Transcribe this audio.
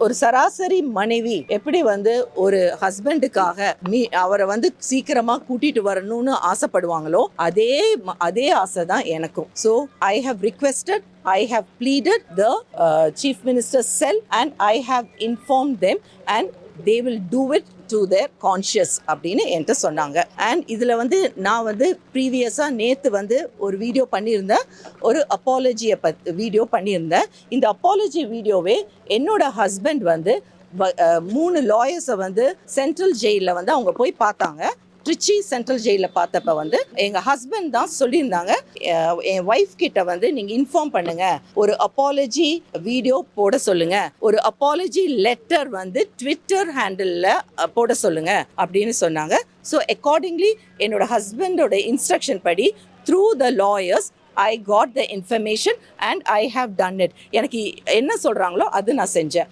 ஒரு சராசரி மனைவி எப்படி ஒரு ஹஸ்பண்டுக்காக அவரை சீக்கிரமா கூட்டிட்டு வரணும்னு ஆசைப்படுவாங்களோ அதே ஆசை தான் எனக்கும். So I have requested, I have pleaded the Chief Minister's cell and I have informed them and they will do it to their conscious அப்படின்னு என்கிட்ட சொன்னாங்க. அண்ட் இதில் நான் ப்ரீவியஸாக நேற்று ஒரு வீடியோ பண்ணியிருந்தேன், ஒரு அப்பாலஜியை வீடியோ பண்ணியிருந்தேன். இந்த அப்பாலஜி வீடியோவே என்னோட ஹஸ்பண்ட் 3 லாயர்ஸை சென்ட்ரல் ஜெயிலில் அவங்க போய் பார்த்தாங்க. ட்ரிச்சி சென்ட்ரல் ஜெயிலில் பார்த்தப்ப எங்கள் ஹஸ்பண்ட் தான் சொல்லியிருந்தாங்க, என் ஒய்ஃப் கிட்ட நீங்கள் இன்ஃபார்ம் பண்ணுங்க, ஒரு அப்பாலஜி வீடியோ போட சொல்லுங்க, ஒரு அப்பாலஜி லெட்டர் ட்விட்டர் ஹேண்டிலில் போட சொல்லுங்க அப்படின்னு சொன்னாங்க. ஸோ அக்கார்டிங்லி என்னோட ஹஸ்பண்டோட இன்ஸ்ட்ரக்ஷன் படி through the lawyers I got the information and I have done it. எனக்கு என்ன சொல்கிறாங்களோ அது நான் செஞ்சேன்.